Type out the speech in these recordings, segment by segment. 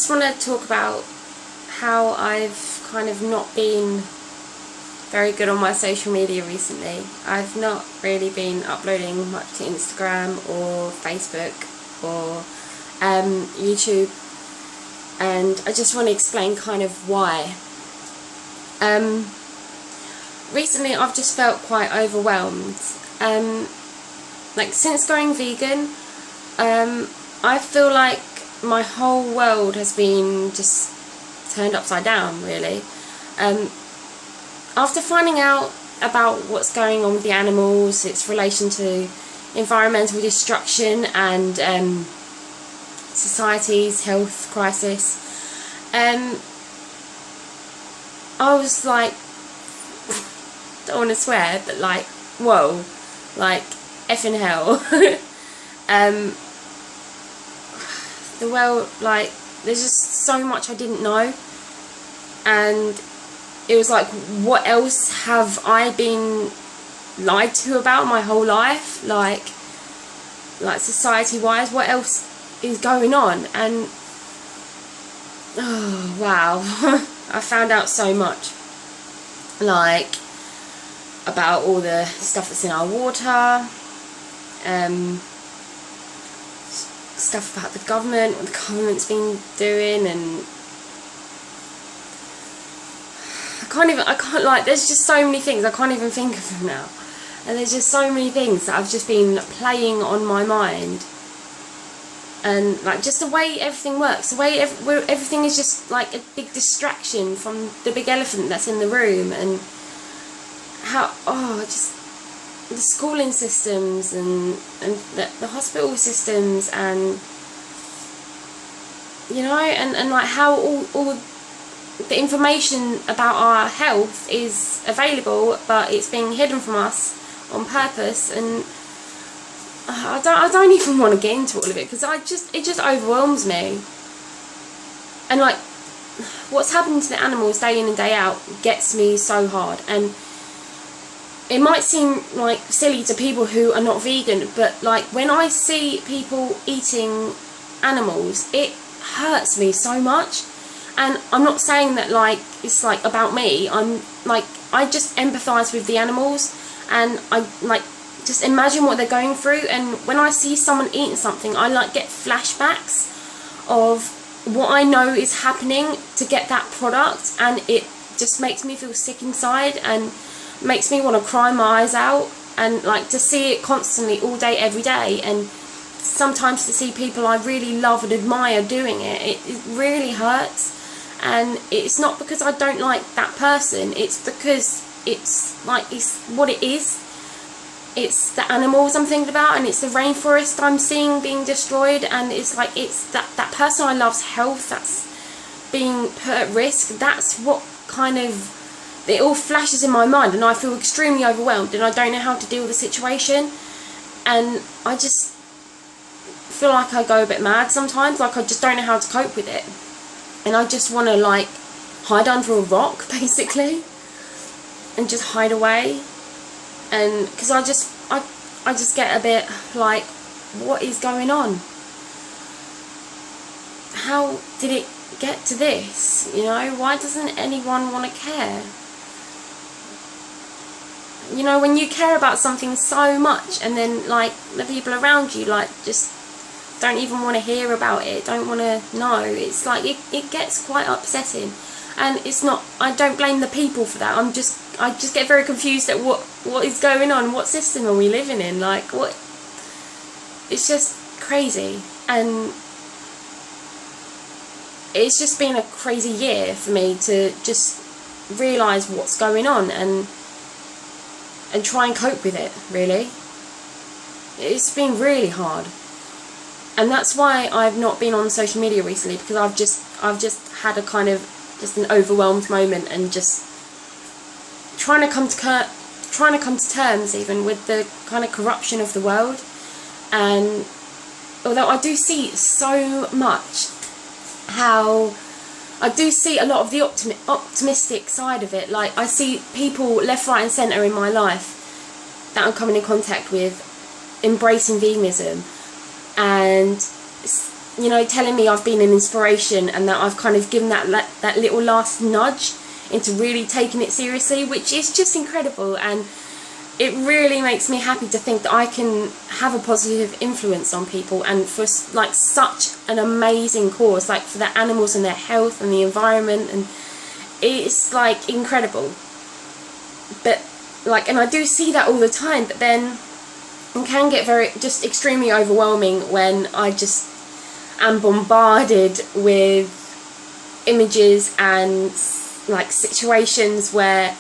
just want to talk about how I've kind of not been very good on my social media recently. I've not really been uploading much to Instagram or Facebook or YouTube, and I just want to explain kind of why. Recently I've just felt quite overwhelmed. Like since going vegan, I feel like my whole world has been just turned upside down, really. After finding out about what's going on with the animals, its relation to environmental destruction and society's health crisis, I was like, don't want to swear, but like, whoa, like effing hell. The world, like, there's just so much I didn't know, and it was like, what else have I been lied to about my whole life? Like society wise, what else is going on? And oh wow, I found out so much, like about all the stuff that's in our water, stuff about the government, what the government's been doing, and I can't, like, there's just so many things, I can't even think of them now, and there's just so many things that have just been playing on my mind, and like just the way everything works, the way everything is just like a big distraction from the big elephant that's in the room, and how, just the schooling systems and the hospital systems, and you know, and like how all the information about our health is available, but it's being hidden from us on purpose. And I don't even want to get into all of it, because it just overwhelms me. And like what's happening to the animals day in and day out gets me so hard. And it might seem like silly to people who are not vegan, but like when I see people eating animals, it hurts me so much. And I'm not saying that like it's like about me. I'm like, I just empathise with the animals, and I like just imagine what they're going through. And when I see someone eating something, I like get flashbacks of what I know is happening to get that product, and it just makes me feel sick inside and makes me want to cry my eyes out. And like to see it constantly all day every day, and sometimes to see people I really love and admire doing it really hurts. And it's not because I don't like that person, it's because it's like, it's what it is. It's the animals I'm thinking about, and it's the rainforest I'm seeing being destroyed, and it's like, it's that person I love's health that's being put at risk. That's what kind of, it all flashes in my mind, and I feel extremely overwhelmed, and I don't know how to deal with the situation, and I just feel like I go a bit mad sometimes, like I just don't know how to cope with it, and I just want to like hide under a rock basically, and just hide away. And because I just get a bit like, what is going on? How did it get to this? You know, why doesn't anyone want to care? You know, when you care about something so much, and then like the people around you like just don't even want to hear about it, don't want to know, it's like it gets quite upsetting. And it's not, I don't blame the people for that, I just get very confused at what is going on, what system are we living in, like what, it's just crazy. And it's just been a crazy year for me to just realise what's going on and try and cope with it, really. It's been really hard. And that's why I've not been on social media recently, because I've just had a kind of just an overwhelmed moment, and just trying to come to terms even with the kind of corruption of the world. And although I do see so much, how I do see a lot of the optimistic side of it. Like I see people left, right and centre in my life that I'm coming in contact with embracing veganism, and you know, telling me I've been an inspiration and that I've kind of given that little last nudge into really taking it seriously, which is just incredible. And it really makes me happy to think that I can have a positive influence on people, and for like such an amazing cause, like for the animals and their health and the environment, and it's like incredible. But like, and I do see that all the time, but then it can get just extremely overwhelming when I just am bombarded with images and like situations where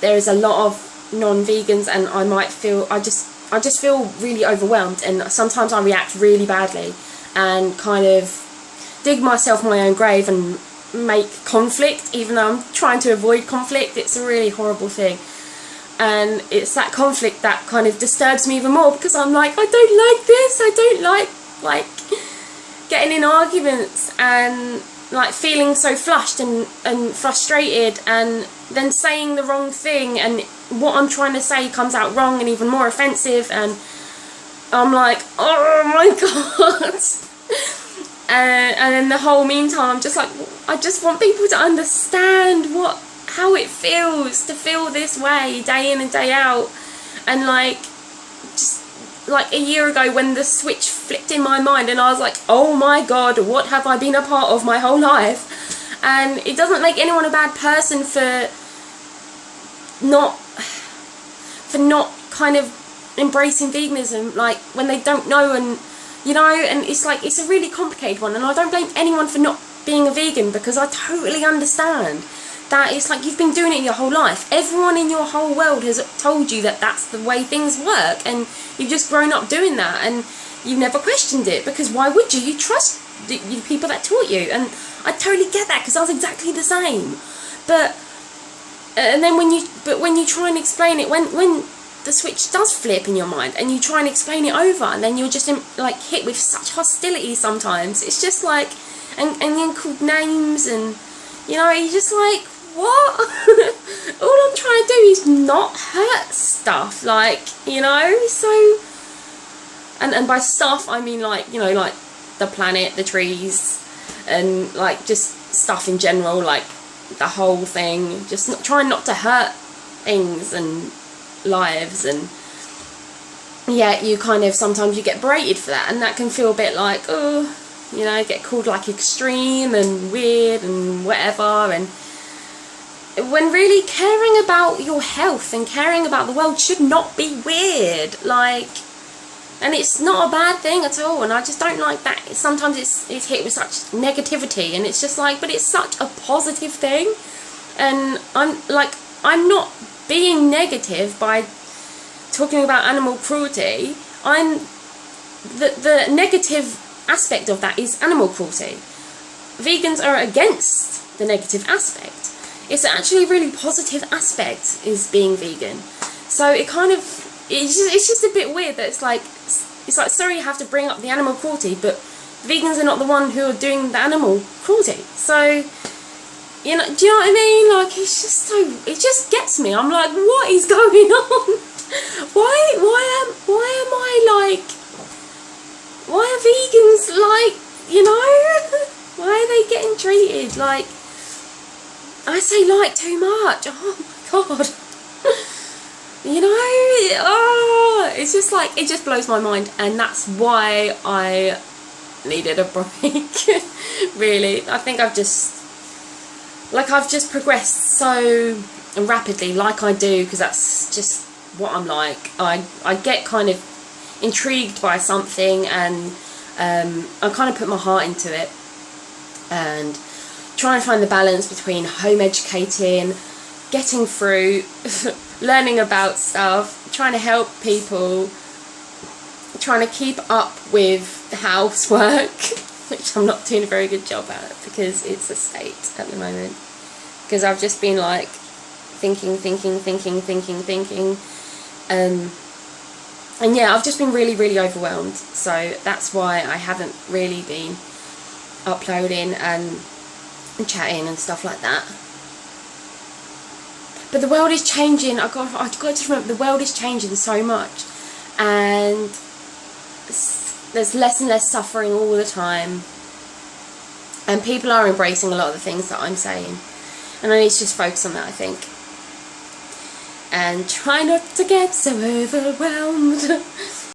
there is a lot of non-vegans, and I might feel, I just feel really overwhelmed, and sometimes I react really badly and kind of dig myself my own grave and make conflict, even though I'm trying to avoid conflict. It's a really horrible thing, and it's that conflict that kind of disturbs me even more, because I'm like, I don't like this, I don't like getting in arguments and like feeling so flushed and frustrated, and then saying the wrong thing, and what I'm trying to say comes out wrong and even more offensive, and I'm like, oh my god. And in the whole meantime, I'm just like, I just want people to understand how it feels to feel this way day in and day out. And like, just like a year ago when the switch flipped in my mind and I was like, oh my god, what have I been a part of my whole life? And it doesn't make anyone a bad person for not kind of embracing veganism, like when they don't know, and you know, and it's like, it's a really complicated one, and I don't blame anyone for not being a vegan, because I totally understand that it's like you've been doing it your whole life. Everyone in your whole world has told you that that's the way things work, and you've just grown up doing that, and you've never questioned it, because why would you? You trust the people that taught you, and I totally get that, because I was exactly the same. But and then when you try and explain it, when the switch does flip in your mind and you try and explain it over, and then you're just like hit with such hostility sometimes, it's just like, and you're called names, and you know, you're just like, what? All I'm trying to do is not hurt stuff, like, you know. So and by stuff I mean, like, you know, like the planet, the trees, and like just stuff in general, like the whole thing, just trying not to hurt things and lives. And yeah, you kind of, sometimes you get berated for that, and that can feel a bit like, oh, you know, get called like extreme and weird and whatever. And when really caring about your health and caring about the world should not be weird, like, and it's not a bad thing at all. And I just don't like that sometimes it's hit with such negativity, and it's just like, but it's such a positive thing. And I'm not being negative by talking about animal cruelty. The negative aspect of that is animal cruelty. Vegans are against the negative aspect. It's actually a really positive aspect is being vegan. So it kind of, it's just a bit weird that it's like, sorry, you have to bring up the animal cruelty, but vegans are not the one who are doing the animal cruelty. So, you know, do you know what I mean? Like, it's just so, it just gets me. I'm like, what is going on? Why am I like, why are vegans like, you know, why are they getting treated like, I say like too much, oh my god. You know, oh, it's just like, it just blows my mind, and that's why I needed a break. Really, I think I've just progressed so rapidly, like I do, because that's just what I'm like. I get kind of intrigued by something, and I kind of put my heart into it, and try and find the balance between home educating, getting through, learning about stuff, trying to help people, trying to keep up with the housework, which I'm not doing a very good job at, because it's a state at the moment. Because I've just been like thinking, and yeah, I've just been really, really overwhelmed. So that's why I haven't really been uploading and chatting and stuff like that. But the world is changing. I've got to remember, the world is changing so much, and there's less and less suffering all the time, and people are embracing a lot of the things that I'm saying, and I need to just focus on that, I think, and try not to get so overwhelmed.